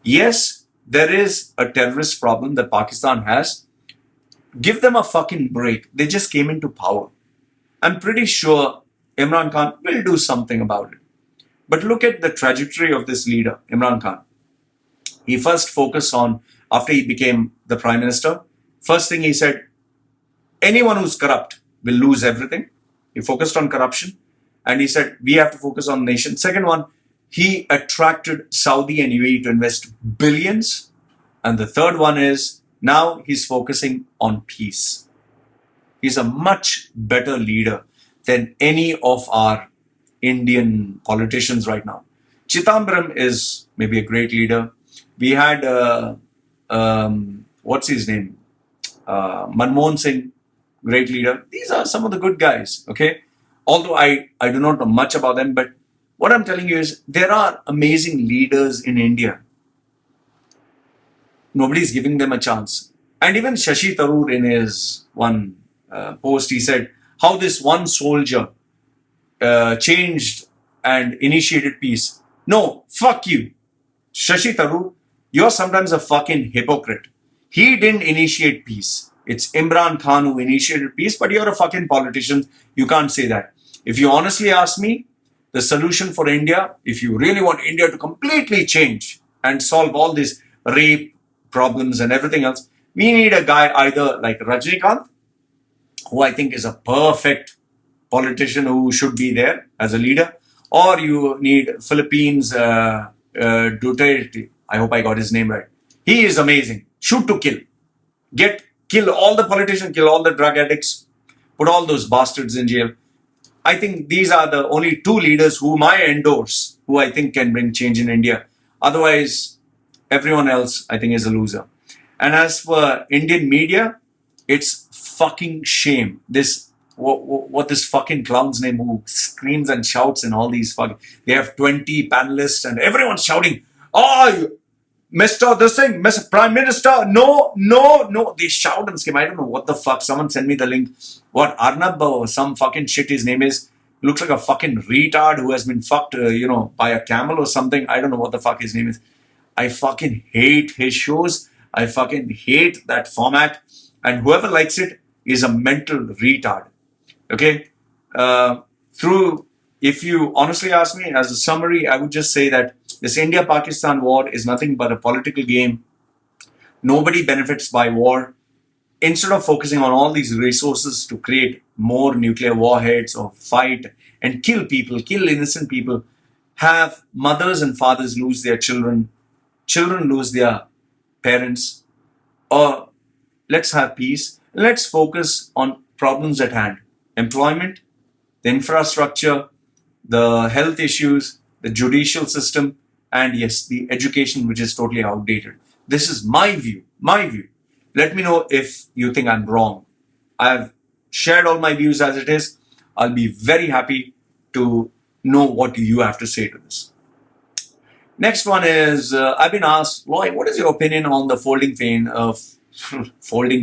Yes, there is a terrorist problem that Pakistan has. Give them a fucking break. They just came into power. I'm pretty sure Imran Khan will do something about it. But look at the trajectory of this leader, Imran Khan. He first focused on, after he became the prime minister, first thing he said, anyone who's corrupt will lose everything. He focused on corruption and he said, we have to focus on the nation. Second one, he attracted Saudi and UAE to invest billions. And the third one is, now he's focusing on peace. He's a much better leader than any of our Indian politicians right now. Chidambaram is maybe a great leader. We had, what's his name? Manmohan Singh, great leader. These are some of the good guys, okay? Although I do not know much about them, but what I'm telling you is there are amazing leaders in India. Nobody's giving them a chance. And even Shashi Tharoor in his one post, he said how this one soldier changed and initiated peace. No, fuck you. Shashi Tharoor, you're sometimes a fucking hypocrite. He didn't initiate peace. It's Imran Khan who initiated peace, but you're a fucking politician. You can't say that. If you honestly ask me, the solution for India, if you really want India to completely change and solve all these rape problems and everything else, we need a guy either like Rajnikant, who I think is a perfect politician who should be there as a leader, or you need Philippines Duterte. I hope I got his name right. He is amazing. Shoot to kill. Kill all the politicians, kill all the drug addicts, put all those bastards in jail. I think these are the only two leaders whom I endorse, who I think can bring change in India. Otherwise, everyone else, I think, is a loser. And as for Indian media, it's fucking shame. What this fucking clown's name who screams and shouts in all these fucking... They have 20 panelists and everyone's shouting, oh, Mr. this thing, Mr. Prime Minister, no. They shout and scream. I don't know what the fuck. Someone send me the link. What, Arnab or some fucking shit his name is. Looks like a fucking retard who has been fucked, by a camel or something. I don't know what the fuck his name is. I fucking hate his shows. I fucking hate that format. And whoever likes it is a mental retard. Okay? If you honestly ask me, as a summary, I would just say that this India-Pakistan war is nothing but a political game. Nobody benefits by war. Instead of focusing on all these resources to create more nuclear warheads or fight and kill people, kill innocent people, have mothers and fathers lose their children, children lose their parents, or let's have peace. Let's focus on problems at hand. Employment, the infrastructure, the health issues, the judicial system, and yes, the education, which is totally outdated. This is my view. Let me know if you think I'm wrong. I've shared all my views as it is. I'll be very happy to know what you have to say to this. Next one is, I've been asked, Lloyd, what is your opinion on the folding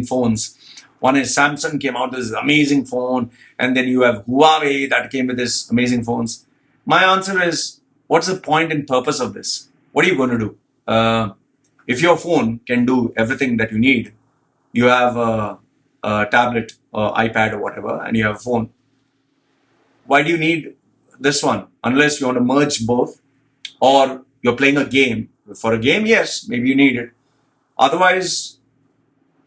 phones? One is Samsung came out with this amazing phone, and then you have Huawei that came with this amazing phones. My answer is, what's the point and purpose of this? What are you going to do? If your phone can do everything that you need, you have a tablet or iPad or whatever, and you have a phone. Why do you need this one? Unless you want to merge both, or you're playing a game. For a game, yes, maybe you need it. Otherwise,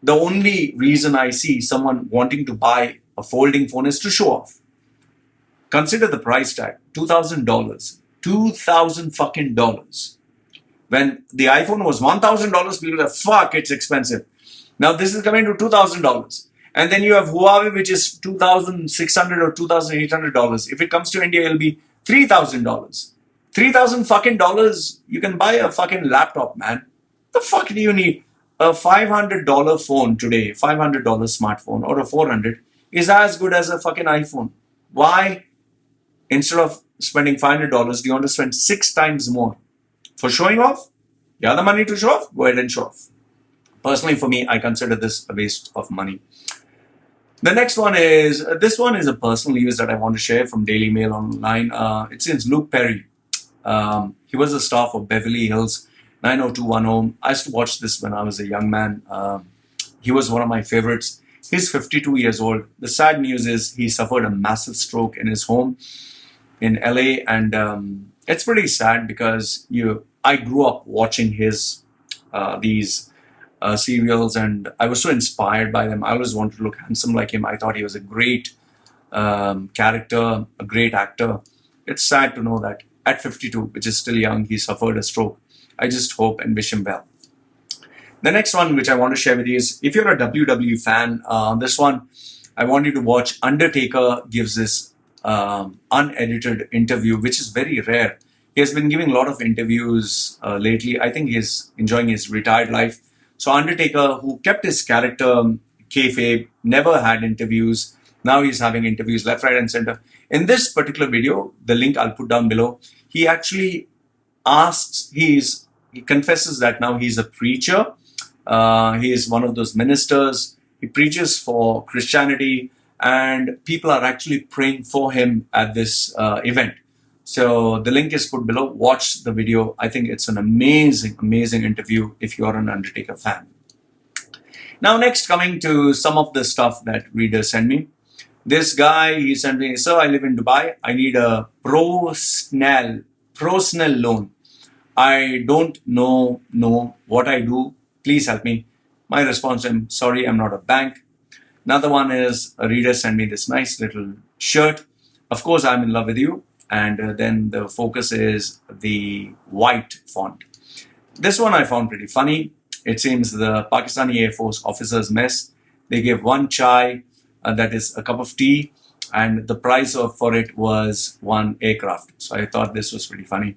the only reason I see someone wanting to buy a folding phone is to show off. Consider the price tag, $2,000. $2,000 fucking dollars. When the iPhone was $1,000, people were like, fuck, it's expensive. Now this is coming to $2,000. And then you have Huawei, which is $2,600 or $2,800. If it comes to India, it'll be $3,000. $3,000 fucking dollars, you can buy a fucking laptop, man. The fuck do you need? A $500 phone today, $500 smartphone, or a $400 is as good as a fucking iPhone. Why? Instead of spending $500, do you want to spend 6 times more? For showing off? You have the money to show off? Go ahead and show off. Personally, for me, I consider this a waste of money. The next one is, this one is a personal news that I want to share from Daily Mail Online. It says Luke Perry. He was the star for Beverly Hills 90210. I used to watch this when I was a young man. He was one of my favorites. He's 52 years old. The sad news is he suffered a massive stroke in his home in LA, and it's pretty sad because I grew up watching his these serials, and I was so inspired by them. I always wanted to look handsome like him. I thought he was a great character, a great actor. It's sad to know that at 52, which is still young, he suffered a stroke. I just hope and wish him well. The next one which I want to share with you is, if you're a WWE fan, this one, I want you to watch. Undertaker gives this unedited interview, which is very rare. He has been giving a lot of interviews lately. I think he's enjoying his retired life. So Undertaker, who kept his character kayfabe, never had interviews. Now he's having interviews left, right, and center. In this particular video, the link I'll put down below, he actually he confesses that now he's a preacher. He is one of those ministers. He preaches for Christianity, and people are actually praying for him at this event. So the link is put below. Watch the video. I think it's an amazing, amazing interview if you're an Undertaker fan. Now, next, coming to some of the stuff that readers send me. This guy, he sent me, "Sir, I live in Dubai. I need a personal loan. I don't know what I do. Please help me." My response to him, "Sorry, I'm not a bank." Another one is a reader sent me this nice little shirt. "Of course, I'm in love with you." And then the focus is the white font. This one I found pretty funny. It seems the Pakistani Air Force officers mess. They gave one chai, that is a cup of tea, and the price for it was one aircraft. So I thought this was pretty funny.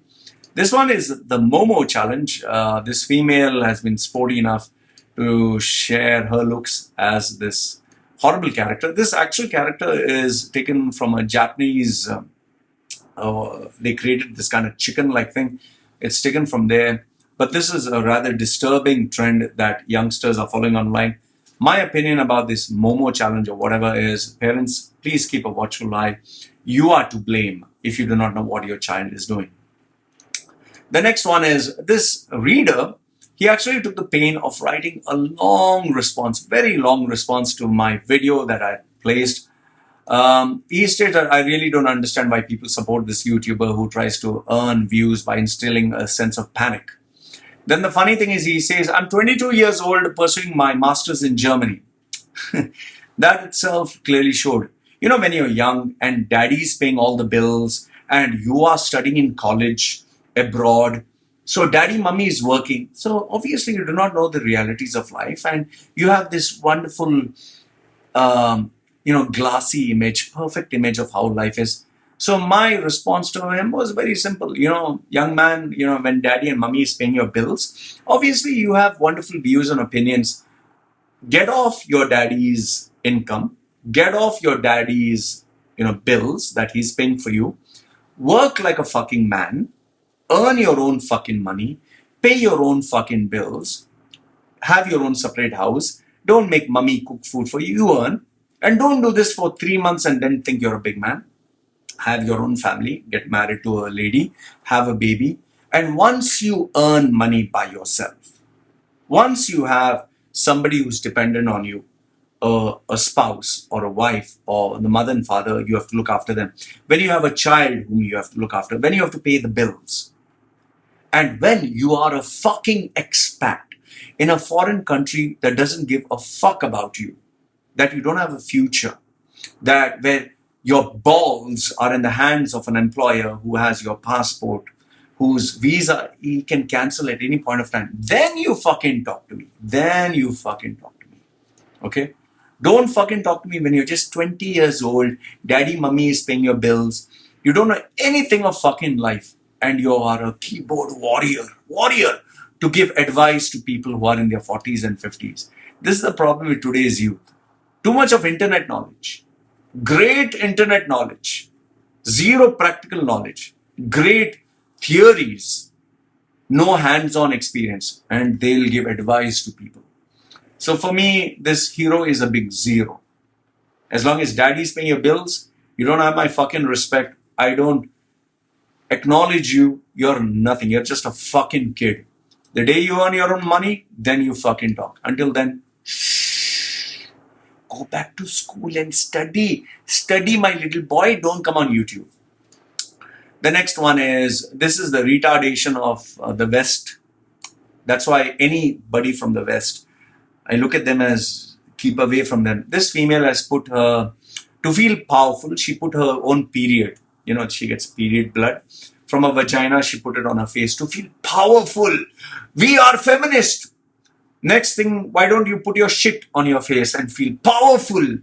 This one is the Momo challenge. This female has been sporty enough to share her looks as this horrible character. This actual character is taken from a Japanese, they created this kind of chicken-like thing. It's taken from there. But this is a rather disturbing trend that youngsters are following online. My opinion about this Momo challenge or whatever is, parents, please keep a watchful eye. You are to blame if you do not know what your child is doing. The next one is this reader. He actually took the pain of writing a long response, very long response to my video that I placed. He stated that I really don't understand why people support this YouTuber who tries to earn views by instilling a sense of panic. Then the funny thing is, he says, "I'm 22 years old pursuing my master's in Germany." That itself clearly showed, when you're young and daddy's paying all the bills and you are studying in college abroad, so daddy, mummy is working. So obviously you do not know the realities of life, and you have this wonderful, glassy image, perfect image of how life is. So my response to him was very simple. Young man, when daddy and mummy is paying your bills, obviously you have wonderful views and opinions. Get off your daddy's income. Get off your daddy's, bills that he's paying for you. Work like a fucking man. Earn your own fucking money. Pay your own fucking bills. Have your own separate house. Don't make mummy cook food for you. You earn. And don't do this for 3 months and then think you're a big man. Have your own family, get married to a lady, have a baby. And once you earn money by yourself, once you have somebody who's dependent on you, a spouse or a wife or the mother and father, you have to look after them. When you have a child whom you have to look after, when you have to pay the bills, and when you are a fucking expat in a foreign country that doesn't give a fuck about you, that you don't have a future, that where your balls are in the hands of an employer who has your passport, whose visa he can cancel at any point of time, then you fucking talk to me. Then you fucking talk to me. Okay? Don't fucking talk to me when you're just 20 years old, daddy, mummy is paying your bills, you don't know anything of fucking life, and you are a keyboard warrior to give advice to people who are in their 40s and 50s. This is the problem with today's youth. Too much of internet knowledge. Great internet knowledge, zero practical knowledge, great theories, no hands-on experience, and they'll give advice to people. So for me, this hero is a big zero. As long as daddy's paying your bills, you don't have my fucking respect. I don't acknowledge you. You're nothing. You're just a fucking kid. The day you earn your own money, then you fucking talk. Until then, go back to school and study. Study, my little boy. Don't come on YouTube. The next one is, this is the retardation of the West. That's why anybody from the West, I look at them as keep away from them. This female has put her, to feel powerful, she put her own period. She gets period blood from her vagina. She put it on her face to feel powerful. We are feminist. Next thing, why don't you put your shit on your face and feel powerful?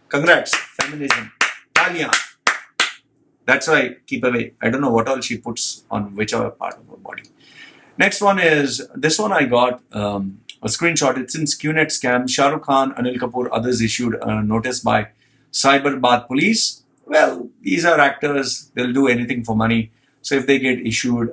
Congrats, feminism. Talia. That's why keep away. I don't know what all she puts on whichever part of her body. Next one is, this one I got a screenshot. It's in QNet scam. Shah Rukh Khan, Anil Kapoor, others issued a notice by Cyberbat police. Well, these are actors. They'll do anything for money. So if they get issued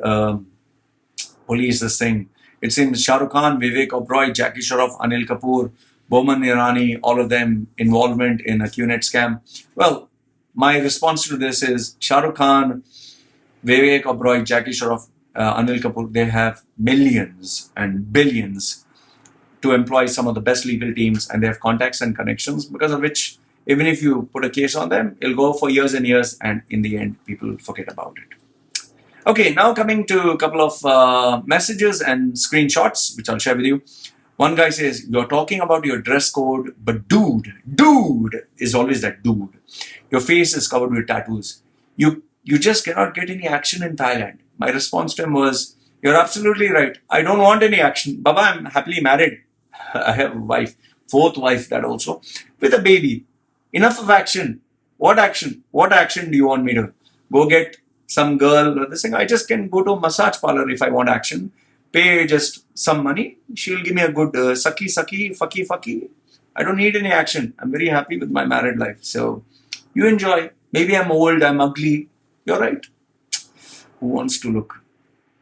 police this thing, it seems Shah Rukh Khan, Vivek Oberoi, Jackie Shroff, Anil Kapoor, Boman Irani, all of them involvement in a QNet scam. Well, my response to this is Shah Rukh Khan, Vivek Oberoi, Jackie Shroff, Anil Kapoor, they have millions and billions to employ some of the best legal teams, and they have contacts and connections, because of which, even if you put a case on them, it'll go for years and years, and in the end, people forget about it. Okay, now coming to a couple of messages and screenshots, which I'll share with you. One guy says, you're talking about your dress code, but dude is always that dude. Your face is covered with tattoos. You just cannot get any action in Thailand. My response to him was, you're absolutely right. I don't want any action. Baba, I'm happily married. I have a wife, fourth wife that also, with a baby. Enough of action. What action? What action do you want me to go get some girl or this thing? I just can go to a massage parlor if I want action. Pay just some money. She'll give me a good fucky. I don't need any action. I'm very happy with my married life. So you enjoy. Maybe I'm old, I'm ugly. You're right. Who wants to look?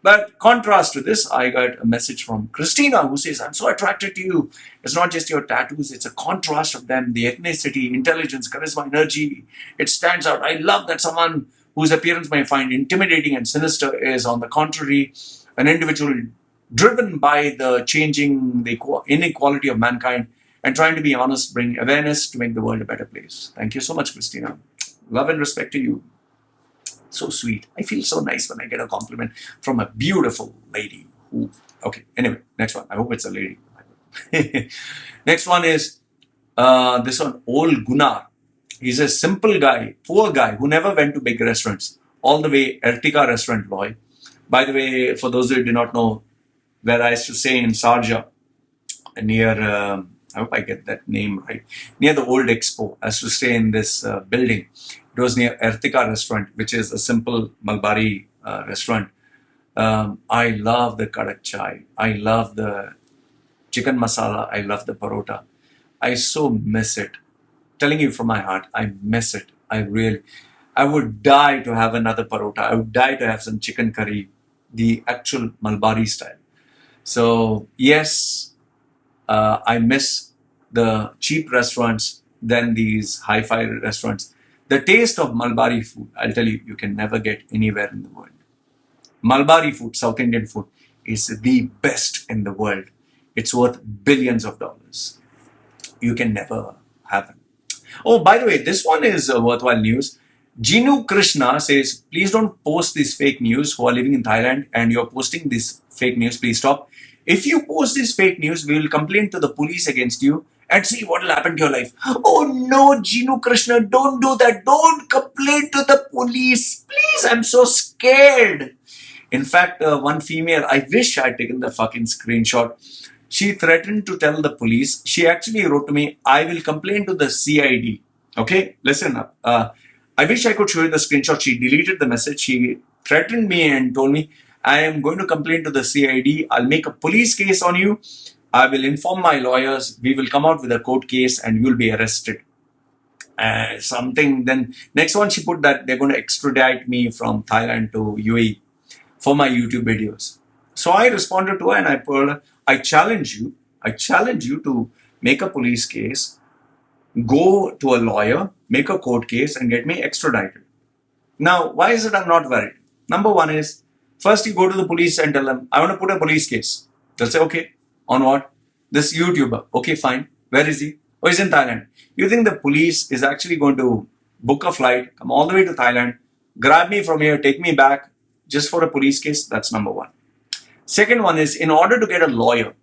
But contrast to this, I got a message from Christina who says, I'm so attracted to you. It's not just your tattoos, it's a contrast of them, the ethnicity, intelligence, charisma, energy. It stands out. I love that someone whose appearance may find intimidating and sinister is, on the contrary, an individual driven by the changing the inequality of mankind and trying to be honest, bring awareness to make the world a better place. Thank you so much, Christina. Love and respect to you. So sweet. I feel so nice when I get a compliment from a beautiful lady. Ooh. Okay, anyway, next one. I hope it's a lady. Next one is this one, Old Gunnar. He's a simple guy, poor guy who never went to big restaurants. All the way, Ertiqua Restaurant, Loy. By the way, for those who do not know, where I used to stay in Sharjah, near, I hope I get that name right, near the old Expo. I used to stay in this building. It was near Ertiqua Restaurant, which is a simple Malabari restaurant. I love the kadak chai. I love the chicken masala. I love the parota. I so miss it. Telling you from my heart, I miss it. I would die to have another parota. I would die to have some chicken curry, the actual Malabari style. So yes, I miss the cheap restaurants than these hi-fi restaurants. The taste of Malabari food, I'll tell you, you can never get anywhere in the world. Malabari food, South Indian food, is the best in the world. It's worth billions of dollars. You can never have it. Oh, by the way, this one is worthwhile news. Jinu Krishna says, please don't post these fake news who are living in Thailand and you're posting this fake news. Please stop. If you post this fake news, we will complain to the police against you and see what will happen to your life. Oh no, Jinu Krishna, don't do that. Don't complain to the police. Please, I'm so scared. In fact, one female, I wish I had taken the fucking screenshot. She threatened to tell the police. She actually wrote to me, I will complain to the CID. Okay, listen up. I wish I could show you the screenshot. She deleted the message. She threatened me and told me, I am going to complain to the CID. I'll make a police case on you. I will inform my lawyers. We will come out with a court case and you'll be arrested. Then next one she put that they're going to extradite me from Thailand to UAE for my YouTube videos. So I responded to her and I told her, I challenge you to make a police case, go to a lawyer, make a court case and get me extradited. Now, why is it I'm not worried? Number one is, first you go to the police and tell them, I want to put a police case. They'll say, okay, on what? This YouTuber. Okay, fine. Where is he? Oh, he's in Thailand. You think the police is actually going to book a flight, come all the way to Thailand, grab me from here, take me back just for a police case? That's number one. Second one is, in order to get a lawyer,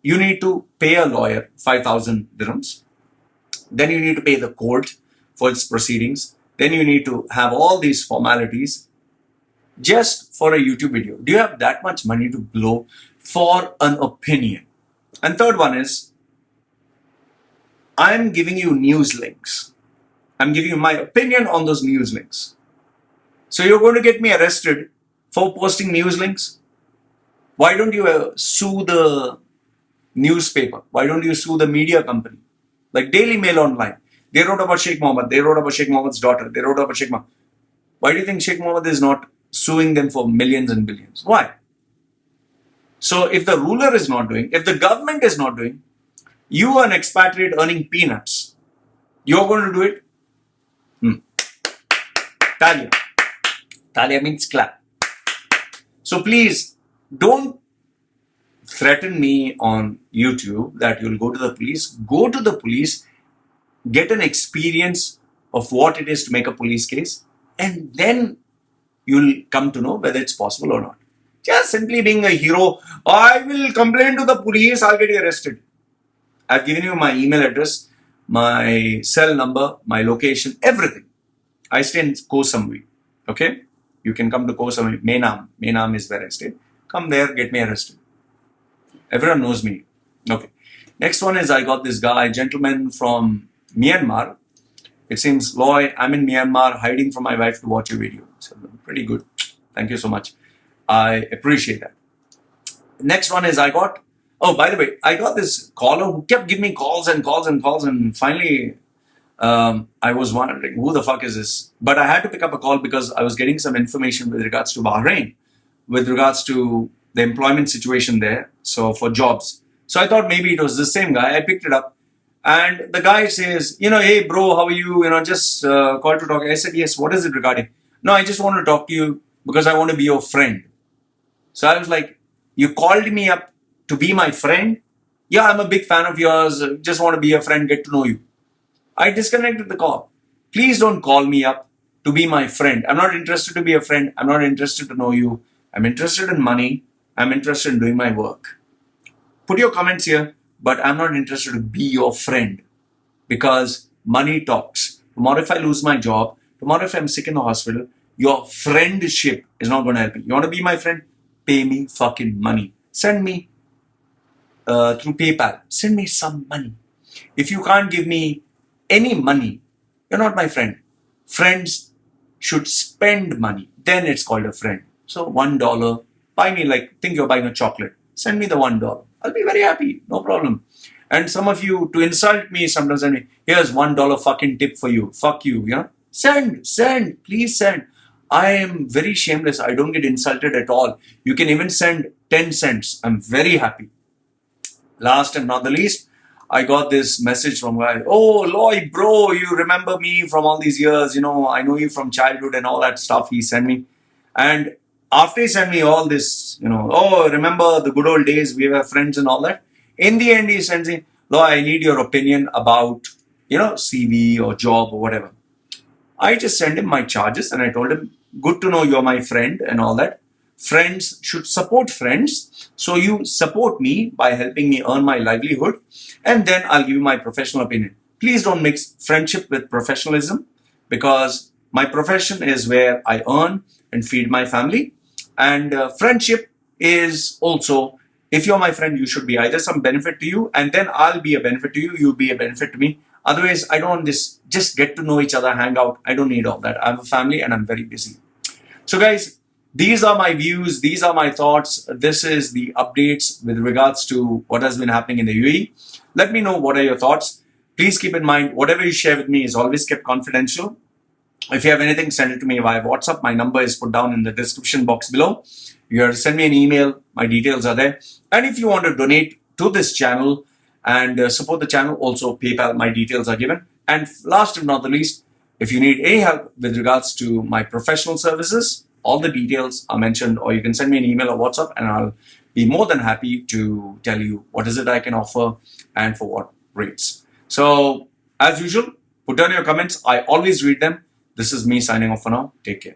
you need to pay a lawyer 5,000 dirhams. Then you need to pay the court for its proceedings. Then you need to have all these formalities just for a YouTube video. Do you have that much money to blow for an opinion? And third one is, I'm giving you news links. I'm giving you my opinion on those news links. So you're going to get me arrested for posting news links? Why don't you sue the newspaper? Why don't you sue the media company? Like Daily Mail Online. They wrote about Sheikh Mohammed. They wrote about Sheikh Mohammed's daughter. They wrote about Sheikh Mohammed. Why do you think Sheikh Mohammed is not suing them for millions and billions? Why? So if the ruler is not doing, if the government is not doing, you are an expatriate earning peanuts. You're going to do it? Talia. Talia means clap. So please don't threaten me on YouTube that you'll go to the police. Go to the police, get an experience of what it is to make a police case, and then you'll come to know whether it's possible or not. Just simply being a hero, I will complain to the police, I'll get you arrested. I've given you my email address, my cell number, my location, everything. I stay in Koh Samui. Okay? You can come to Koh Samui. Menam. Menam is where I stay. Come there, get me arrested. Everyone knows me. Okay. Next one is I got this guy, gentleman from Myanmar. It seems, Loy, I'm in Myanmar hiding from my wife to watch your video. So, pretty good. Thank you so much. I appreciate that. Next one is I got, oh, by the way, I got this caller who kept giving me calls and calls and calls, and finally I was wondering, who the fuck is this? But I had to pick up a call because I was getting some information with regards to Bahrain, with regards to the employment situation there, so for jobs. So I thought maybe it was the same guy. I picked it up, and the guy says, hey bro, how are you? Just call to talk. I said, yes, what is it regarding? No, I just want to talk to you because I want to be your friend. So I was like, you called me up to be my friend? Yeah, I'm a big fan of yours. Just want to be a friend, get to know you. I disconnected the call. Please don't call me up to be my friend. I'm not interested to be a friend. I'm not interested to know you. I'm interested in money. I'm interested in doing my work. Put your comments here, but I'm not interested to be your friend because money talks. Tomorrow if I lose my job, tomorrow if I'm sick in the hospital, your friendship is not going to help me. You want to be my friend? Pay me fucking money. Send me through PayPal. Send me some money. If you can't give me any money, you're not my friend. Friends should spend money. Then it's called a friend. So $1, buy me, think you're buying a chocolate. Send me the $1. I'll be very happy. No problem. And some of you, to insult me, sometimes send me, here's $1 fucking tip for you. Fuck you, Send, please send. I am very shameless. I don't get insulted at all. You can even send 10 cents. I'm very happy. Last and not the least, I got this message from a guy. Oh, Lloyd, bro, you remember me from all these years. I know you from childhood and all that stuff he sent me. And after he sent me all this, oh, remember the good old days, we were friends and all that. In the end, he sends me, Lloyd, I need your opinion about, CV or job or whatever. I just sent him my charges and I told him, good to know you're my friend and all that. Friends should support friends. So you support me by helping me earn my livelihood, and then I'll give you my professional opinion. Please don't mix friendship with professionalism, because my profession is where I earn and feed my family. And friendship is also, if you're my friend, you should be either some benefit to you, and then I'll be a benefit to you, you'll be a benefit to me. Otherwise, I don't want this, just get to know each other, hang out. I don't need all that. I have a family and I'm very busy. So guys, these are my views. These are my thoughts. This is the updates with regards to what has been happening in the UAE. Let me know what are your thoughts. Please keep in mind, whatever you share with me is always kept confidential. If you have anything, send it to me via WhatsApp. My number is put down in the description box below. You have to send me an email. My details are there. And if you want to donate to this channel and support the channel, also PayPal, my details are given. And last but not the least, if you need any help with regards to my professional services, all the details are mentioned, or you can send me an email or WhatsApp and I'll be more than happy to tell you what is it I can offer and for what rates. So as usual, put down your comments. I always read them. This is me signing off for now. Take care.